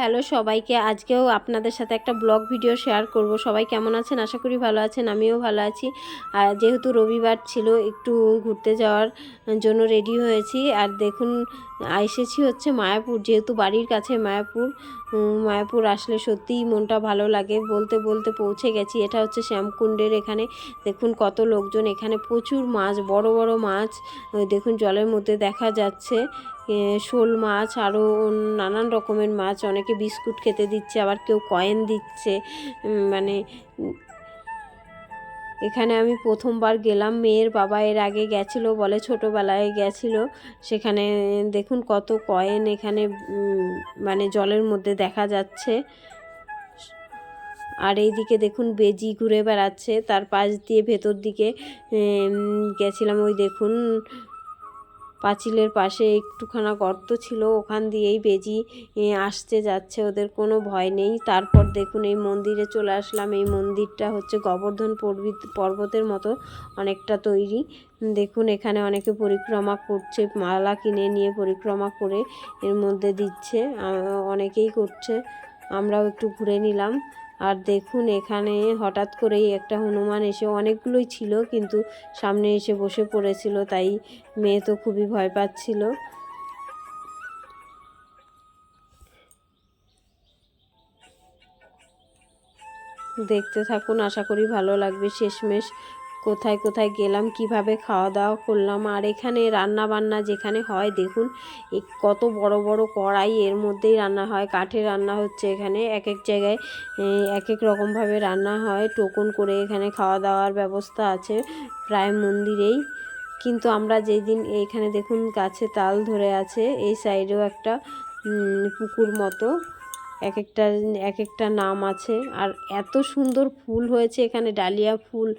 Hello সবাইকে, আজকেও আপনাদের সাথে একটা ব্লগ ভিডিও শেয়ার করব। সবাই কেমন আছেন? আশা করি ভালো আছেন, আমিও ভালো আছি। আর যেহেতু রবিবার ছিল, একটু ঘুরতে যাওয়ার জন্য রেডি হয়েছি। আর দেখুন, এসেছি হচ্ছে মায়াপুর, যেহেতু বাড়ির কাছে মায়াপুর। মায়াপুর আসলে সত্যিই মনটা ভালো লাগে। বলতে বলতে পৌঁছে গেছি। এটা হচ্ছে শ্যামকুণ্ডের এখানে। দেখুন কত লোকজন, এখানে প্রচুর মাছ, বড় বড় মাছ দেখুন জলের মধ্যে দেখা যাচ্ছে। শোল মাছ, আরও নানান রকমের মাছ। অনেকে বিস্কুট খেতে দিচ্ছে, আবার কেউ কয়েন দিচ্ছে। মানে এখানে আমি প্রথমবার গেলাম। মেয়ের বাবা এর আগে গেছিলো, বলে ছোটোবেলায় গেছিলো। সেখানে দেখুন কত কয়েন এখানে মানে জলের মধ্যে দেখা যাচ্ছে। আর এইদিকে দেখুন বেজি ঘুরে বেড়াচ্ছে, তার পাশ দিয়ে ভেতর দিকে গেছিলাম। ওই দেখুন পাঁচিলের পাশে একটুখানা গর্ত ছিল, ওখান দিয়েই বেজি আসতে যাচ্ছে, ওদের কোনো ভয় নেই। তারপর দেখুন এই মন্দিরে চলে আসলাম। এই মন্দিরটা হচ্ছে গোবর্ধন পর্বতের মতো অনেকটা তৈরি। দেখুন এখানে অনেকে পরিক্রমা করছে, মালা কিনে নিয়ে পরিক্রমা করে এর মধ্যে দিচ্ছে, অনেকেই করছে। আমরাও একটু ঘুরে নিলাম। আর দেখুন এখানে হঠাৎ করেই একটা হনুমান এসে, অনেকগুলোই ছিল কিন্তু সামনে এসে বসে পড়েছিল, তাই মেয়ে তো খুবই ভয় পাচ্ছিল। দেখতে থাকুন, আশা করি ভালো লাগবে। শেষমেশ কোথায় কোথায় গেলাম, কিভাবে খাওয়া দাওয়া করলাম। আর এখানে রান্না বান্না যেখানে হয় দেখুন কত বড় বড় কড়াই, এর মধ্যেই রান্না হয়। কাঠে রান্না হচ্ছে এখানে। এক এক জায়গায় এক এক রকমভাবে রান্না হয়। টোকন করে এখানে খাওয়া দাওয়ার ব্যবস্থা আছে প্রায় মন্দিরেই। কিন্তু আমরা যেই দিন এখানে দেখুন গাছে তাল ধরে আছে, এই সাইডেও একটা পুকুর মতো, এক একটা নাম আছে। আর এত সুন্দর ফুল হয়েছে এখানে, ডালিয়া ফুল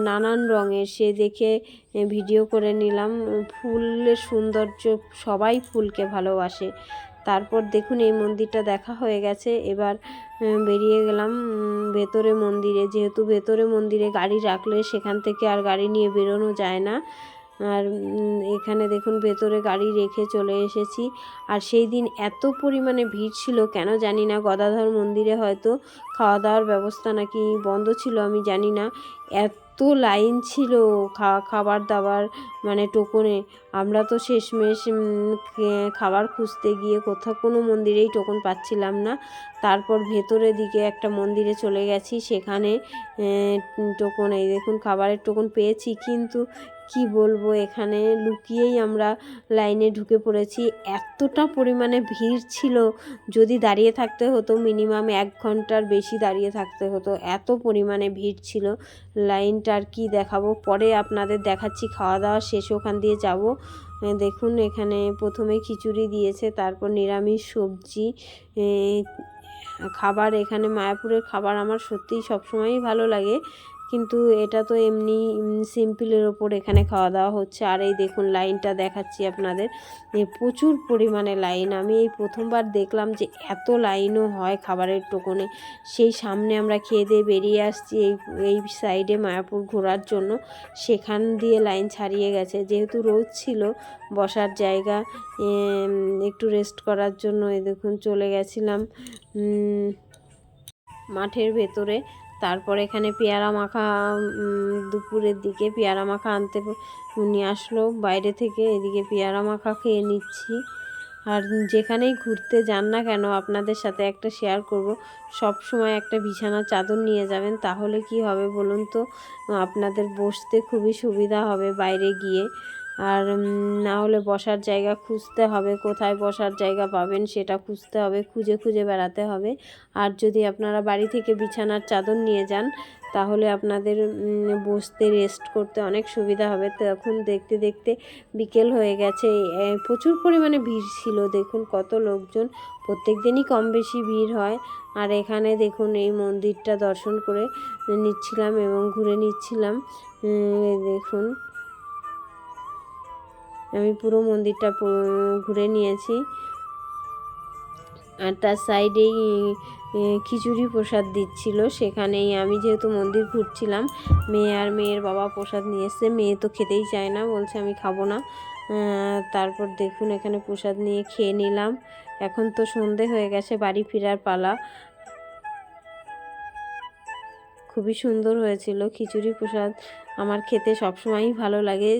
নানান রঙের, সে দেখে ভিডিও করে নিলাম। ফুলের সৌন্দর্য, সবাই ফুলকে ভালোবাসে। তারপর দেখুন এই মন্দিরটা দেখা হয়ে গেছে, এবার বেরিয়ে গেলাম ভেতরে মন্দিরে। যেহেতু ভেতরে মন্দিরে গাড়ি রাখলে সেখান থেকে আর গাড়ি নিয়ে বেরোনো যায় না। আর এখানে দেখুন ভেতরে গাড়ি রেখে চলে এসেছি। আর সেই দিন এত পরিমাণে ভিড় ছিল কেন জানি না। গদাধর মন্দিরে হয়তো খাওয়া দাওয়ার ব্যবস্থা নাকি বন্ধ ছিল, আমি জানি না। এত লাইন ছিল খাবার দাবার মানে টোকনে। আমরা তো শেষমেশ খাবার খুঁজতে গিয়ে কোথাও কোনো মন্দিরেই টোকন পাচ্ছিলাম না। তারপর ভেতরের দিকে একটা মন্দিরে চলে গেছি, সেখানে টোকন, এই দেখুন খাবারের টোকন পেয়েছি। কিন্তু কি বলবো, এখানে লুকিয়েই আমরা লাইনে ঢুকে পড়েছি। এতটা পরিমাণে ভিড় ছিল, যদি দাঁড়িয়ে থাকতে হতো মিনিমাম 1 ঘন্টার বেশি দাঁড়িয়ে থাকতে হতো, এত পরিমাণে ভিড় ছিল। লাইনটার কি দেখাবো, পরে আপনাদের দেখাচ্ছি। খাওয়া দাওয়া শেষে ওখান দিয়ে যাব। দেখুন এখানে প্রথমে খিচুড়ি দিয়েছে, তারপর নিরামিষ সবজি খাবার। এখানে মায়াপুরের খাবার আমার সত্যিই সবসময়ই ভালো লাগে, কিন্তু এটা তো এমনি সিম্পলের ওপর এখানে খাওয়া দাওয়া হচ্ছে। আর এই দেখুন লাইনটা দেখাচ্ছি আপনাদের, প্রচুর পরিমাণে লাইন। আমি এই প্রথমবার দেখলাম যে এত লাইনও হয় খাবারের টোকনে। সেই সামনে আমরা খেয়ে দিয়ে বেরিয়ে আসছি এই সাইডে মায়াপুর ঘোরার জন্য, সেখান দিয়ে লাইন ছাড়িয়ে গেছে। যেহেতু রোদ ছিল, বসার জায়গা একটু রেস্ট করার জন্য এই দেখুন চলে গেছিলাম মাঠের ভেতরে। তারপর এখানে পেয়ারা মাখা, দুপুরের দিকে পেয়ারা মাখা আনতে নিয়ে আসলো বাইরে থেকে, এদিকে পেয়ারা মাখা খেয়ে নিচ্ছি। আর যেখানেই ঘুরতে যান না কেন, আপনাদের সাথে একটা শেয়ার করব, সব সময় একটা বিছানার চাদর নিয়ে যাবেন। তাহলে কি হবে বলুন তো, আপনাদের বসতে খুবই সুবিধা হবে বাইরে গিয়ে। আর না হলে বসার জায়গা খুঁজতে হবে, কোথায় বসার জায়গা পাবেন সেটা খুঁজতে হবে, খুঁজে খুঁজে বেড়াতে হবে। আর যদি আপনারা বাড়ি থেকে বিছানার চাদর নিয়ে যান, তাহলে আপনাদের বসতে রেস্ট করতে অনেক সুবিধা হবে। তখন দেখতে দেখতে বিকেল হয়ে গেছে। প্রচুর পরিমাণে ভিড় ছিল, দেখুন কত লোকজন। প্রত্যেক দিনই কম বেশি ভিড় হয়। আর এখানে দেখুন এই মন্দিরটা দর্শন করে নিচ্ছিলাম এবং ঘুরে নিচ্ছিলাম। দেখুন আমি পুরো মন্দিরটা ঘুরে নিয়েছি। আর তার সাইডেই খিচুড়ি প্রসাদ দিচ্ছিল, সেখানেই আমি যেহেতু মন্দির ঘুরছিলাম, মেয়ে আর মেয়ের বাবা প্রসাদ নিয়ে এসছে। মেয়ে তো খেতেই চায় না, বলছে আমি খাবো না। তারপর দেখুন এখানে প্রসাদ নিয়ে খেয়ে নিলাম। এখন তো সন্ধে হয়ে গেছে, বাড়ি ফেরার পালা। খুবই সুন্দর হয়েছিল খিচুড়ি প্রসাদ, আমার খেতে সবসময়ই ভালো লাগে।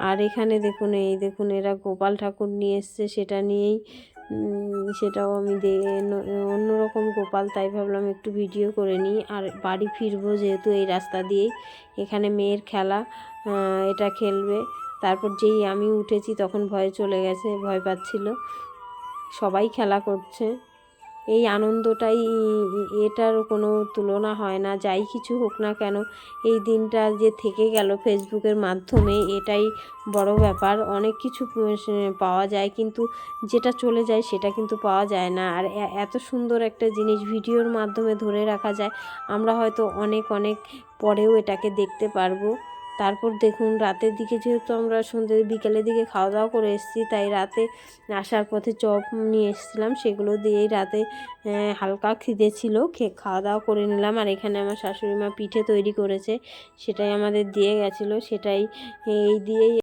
আর এখানে দেখুন, এই দেখুন এরা গোপাল ঠাকুর নিয়ে এসছে, সেটা নিয়েই সেটাও আমি অন্যরকম গোপাল, তাই ভাবলাম একটু ভিডিও করে নিই। আর বাড়ি ফিরবো যেহেতু এই রাস্তা দিয়েই, এখানে মেয়ের খেলা, এটা খেলবে। তারপর যেই আমি উঠেছি তখন ভয় চলে গেছে, ভয় পাচ্ছিল। সবাই খেলা করছে, এই আনন্দটাই, এটার কোনো তুলনা হয় না। যাই কিছু হোক না কেন, এই দিনটা যে থেকে গেল ফেসবুকের মাধ্যমে, এটাই বড় ব্যাপার। অনেক কিছু পাওয়া যায়, কিন্তু যেটা চলে যায় সেটা কিন্তু পাওয়া যায় না। আর এত সুন্দর একটা জিনিস ভিডিওর মাধ্যমে ধরে রাখা যায়, আমরা হয়তো অনেক অনেক পরেও এটাকে দেখতে পারবো। তারপর দেখুন রাতের দিকে, যেহেতু আমরা সন্ধ্যে বিকেলের দিকে খাওয়া দাওয়া করে এসেছি, তাই রাতে আসার পথে চপ নিয়ে এসেছিলাম, সেগুলো দিয়েই রাতে হালকা খিদে ছিল, খাওয়া দাওয়া করে নিলাম। আর এখানে আমার শাশুড়ি মা পিঠে তৈরি করেছে, সেটাই আমাদের দিয়ে গেছিলো, সেটাই এই দিয়েই